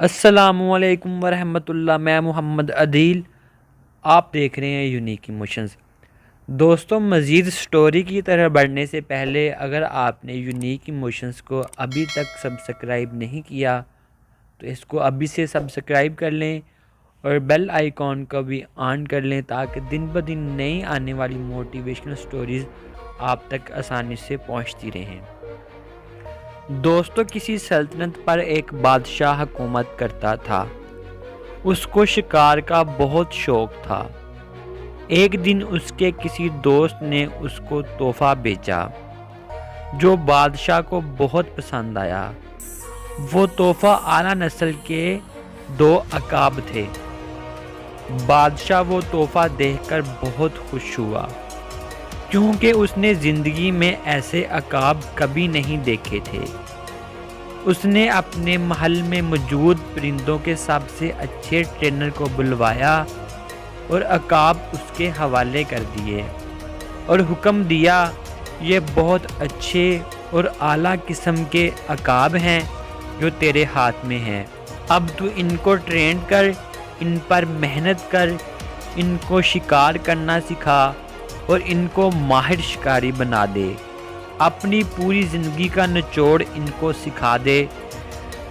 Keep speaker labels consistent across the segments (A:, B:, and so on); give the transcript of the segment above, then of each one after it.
A: السلام علیکم ورحمۃ اللہ۔ میں محمد عدیل، آپ دیکھ رہے ہیں یونیک ایموشنز۔ دوستوں، مزید سٹوری کی طرح بڑھنے سے پہلے اگر آپ نے یونیک ایموشنز کو ابھی تک سبسکرائب نہیں کیا تو اس کو ابھی سے سبسکرائب کر لیں اور بیل آئیکن کو بھی آن کر لیں تاکہ دن بدن نئی آنے والی موٹیویشنل سٹوریز آپ تک آسانی سے پہنچتی رہیں۔ دوستوں، کسی سلطنت پر ایک بادشاہ حکومت کرتا تھا۔ اس کو شکار کا بہت شوق تھا۔ ایک دن اس کے کسی دوست نے اس کو تحفہ بھیجا جو بادشاہ کو بہت پسند آیا۔ وہ تحفہ اعلیٰ نسل کے 2 عقاب تھے۔ بادشاہ وہ تحفہ دیکھ کر بہت خوش ہوا کیونکہ اس نے زندگی میں ایسے عقاب کبھی نہیں دیکھے تھے۔ اس نے اپنے محل میں موجود پرندوں کے سب سے اچھے ٹرینر کو بلوایا اور عقاب اس کے حوالے کر دیے اور حکم دیا، یہ بہت اچھے اور اعلیٰ قسم کے عقاب ہیں جو تیرے ہاتھ میں ہیں۔ اب تو ان کو ٹرین کر، ان پر محنت کر، ان کو شکار کرنا سکھا اور ان کو ماہر شکاری بنا دے۔ اپنی پوری زندگی کا نچوڑ ان کو سکھا دے۔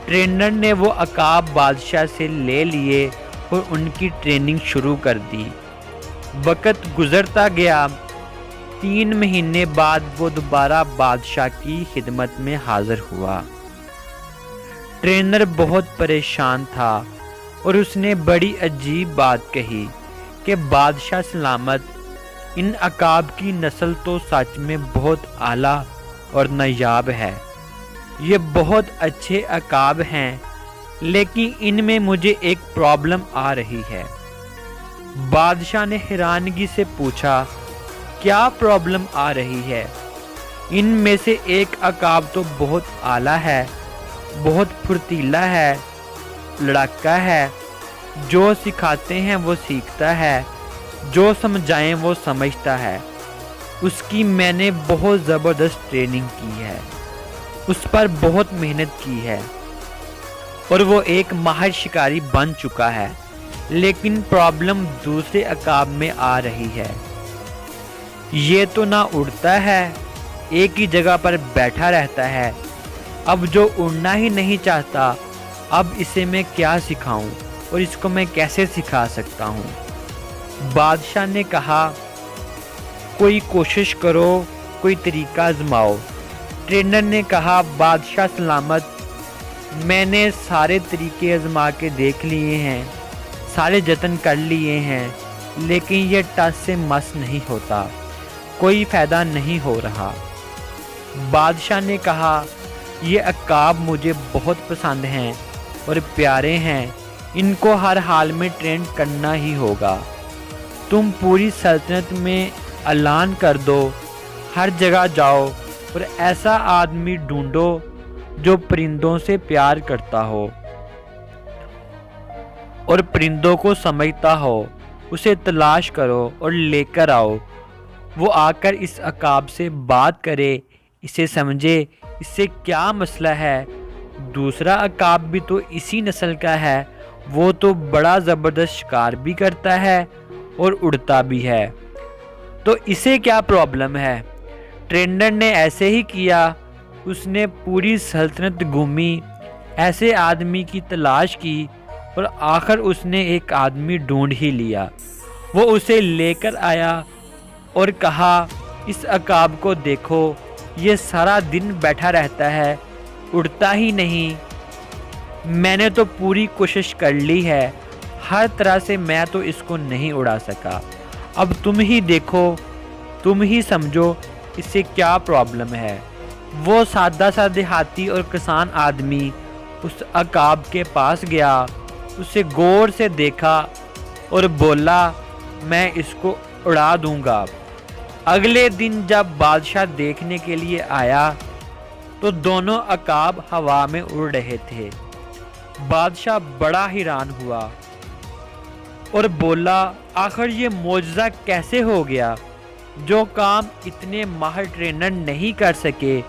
A: ٹرینر نے وہ عقاب بادشاہ سے لے لیے اور ان کی ٹریننگ شروع کر دی۔ وقت گزرتا گیا۔ 3 مہینے بعد وہ دوبارہ بادشاہ کی خدمت میں حاضر ہوا۔ ٹرینر بہت پریشان تھا اور اس نے بڑی عجیب بات کہی کہ بادشاہ سلامت، ان عقاب کی نسل تو سچ میں بہت اعلیٰ اور نایاب ہے۔ یہ بہت اچھے عقاب ہیں لیکن ان میں مجھے ایک پرابلم آ رہی ہے۔ بادشاہ نے حیرانگی سے پوچھا، کیا پرابلم آ رہی ہے؟ ان میں سے ایک عقاب تو بہت اعلیٰ ہے، بہت پھرتیلا ہے، لڑاکا ہے، جو سکھاتے ہیں وہ سیکھتا ہے، جو سمجھائیں وہ سمجھتا ہے۔ اس کی میں نے بہت زبردست ٹریننگ کی ہے، اس پر بہت محنت کی ہے اور وہ ایک ماہر شکاری بن چکا ہے، لیکن پرابلم دوسرے عقاب میں آ رہی ہے۔ یہ تو نہ اڑتا ہے، ایک ہی جگہ پر بیٹھا رہتا ہے۔ اب جو اڑنا ہی نہیں چاہتا، اب اسے میں کیا سکھاؤں اور اس کو میں کیسے سکھا سکتا ہوں؟ بادشاہ نے کہا، کوئی کوشش کرو، کوئی طریقہ آزماؤ۔ ٹرینر نے کہا، بادشاہ سلامت، میں نے سارے طریقے آزما کے دیکھ لیے ہیں، سارے جتن کر لیے ہیں، لیکن یہ ٹس سے مس نہیں ہوتا، کوئی فائدہ نہیں ہو رہا۔ بادشاہ نے کہا، یہ عقاب مجھے بہت پسند ہیں اور پیارے ہیں، ان کو ہر حال میں ٹرین کرنا ہی ہوگا۔ تم پوری سلطنت میں اعلان کر دو، ہر جگہ جاؤ اور ایسا آدمی ڈھونڈو جو پرندوں سے پیار کرتا ہو اور پرندوں کو سمجھتا ہو، اسے تلاش کرو اور لے کر آؤ۔ وہ آ کر اس عقاب سے بات کرے، اسے سمجھے، اس سے کیا مسئلہ ہے۔ دوسرا عقاب بھی تو اسی نسل کا ہے، وہ تو بڑا زبردست شکار بھی کرتا ہے اور اڑتا بھی ہے، تو اسے کیا پرابلم ہے؟ ٹرینر نے ایسے ہی کیا۔ اس نے پوری سلطنت گھومی، ایسے آدمی کی تلاش کی اور آخر اس نے ایک آدمی ڈھونڈ ہی لیا۔ وہ اسے لے کر آیا اور کہا، اس عقاب کو دیکھو، یہ سارا دن بیٹھا رہتا ہے، اڑتا ہی نہیں۔ میں نے تو پوری کوشش کر لی ہے، ہر طرح سے میں تو اس کو نہیں اڑا سکا۔ اب تم ہی دیکھو، تم ہی سمجھو اس سے کیا پرابلم ہے۔ وہ سادہ سا دیہاتی اور کسان آدمی اس عقاب کے پاس گیا، اسے غور سے دیکھا اور بولا، میں اس کو اڑا دوں گا۔ اگلے دن جب بادشاہ دیکھنے کے لیے آیا تو دونوں عقاب ہوا میں اڑ رہے تھے۔ بادشاہ بڑا حیران ہوا اور بولا، آخر یہ معجزہ کیسے ہو گیا؟ جو کام اتنے ماہر ٹرینر نہیں کر سکے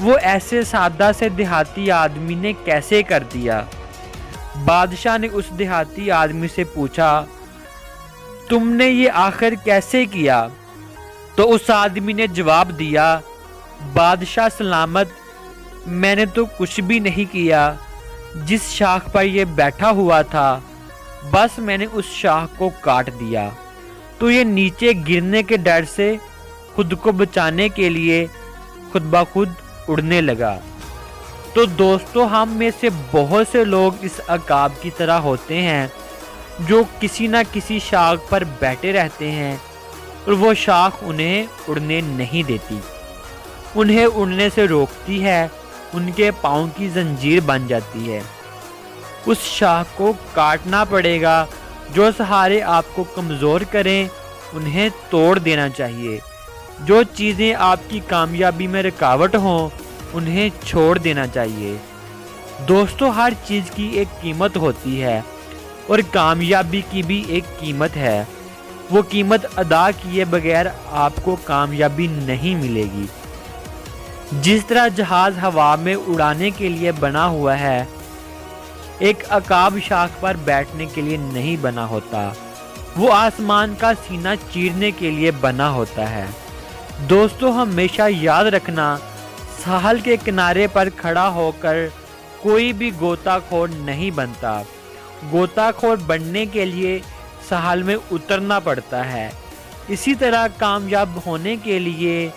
A: وہ ایسے سادہ سے دیہاتی آدمی نے کیسے کر دیا؟ بادشاہ نے اس دیہاتی آدمی سے پوچھا تم نے یہ آخر کیسے کیا؟ تو اس آدمی نے جواب دیا بادشاہ سلامت، میں نے تو کچھ بھی نہیں کیا، جس شاخ پر یہ بیٹھا ہوا تھا بس میں نے اس شاخ کو کاٹ دیا تو یہ نیچے گرنے کے ڈر سے خود کو بچانے کے لیے خود بخود اڑنے لگا۔ تو دوستو ہم میں سے بہت سے لوگ اس عقاب کی طرح ہوتے ہیں جو کسی نہ کسی شاخ پر بیٹھے رہتے ہیں اور وہ شاخ انہیں اڑنے نہیں دیتی، انہیں اڑنے سے روکتی ہے، ان کے پاؤں کی زنجیر بن جاتی ہے۔ اس شاخ کو کاٹنا پڑے گا، جو سہارے آپ کو کمزور کریں انہیں توڑ دینا چاہیے، جو چیزیں آپ کی کامیابی میں رکاوٹ ہوں انہیں چھوڑ دینا چاہیے۔ دوستو ہر چیز کی ایک قیمت ہوتی ہے اور کامیابی کی بھی ایک قیمت ہے، وہ قیمت ادا کیے بغیر آپ کو کامیابی نہیں ملے گی۔ جس طرح جہاز ہوا میں اڑانے کے لیے بنا ہوا ہے، ایک عقاب شاخ پر بیٹھنے کے لیے نہیں بنا ہوتا، وہ آسمان کا سینہ چیرنے کے لیے بنا ہوتا ہے۔ دوستو ہمیشہ یاد رکھنا، ساحل کے کنارے پر کھڑا ہو کر کوئی بھی غوطہ خور نہیں بنتا، غوطہ خور بننے کے لیے ساحل میں اترنا پڑتا ہے۔ اسی طرح کامیاب ہونے کے لیے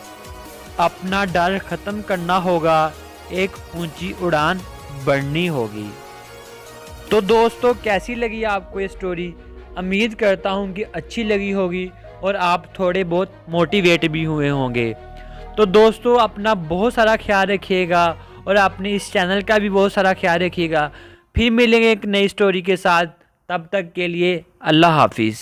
A: اپنا ڈر ختم کرنا ہوگا، ایک اونچی اڑان بڑھنی ہوگی۔ تو دوستو کیسی لگی آپ کو یہ سٹوری؟ امید کرتا ہوں کہ اچھی لگی ہوگی اور آپ تھوڑے بہت موٹیویٹ بھی ہوئے ہوں گے۔ تو دوستو اپنا بہت سارا خیال رکھیے گا اور اپنے اس چینل کا بھی بہت سارا خیال رکھیے گا۔ پھر ملیں گے ایک نئی سٹوری کے ساتھ، تب تک کے لیے اللہ حافظ۔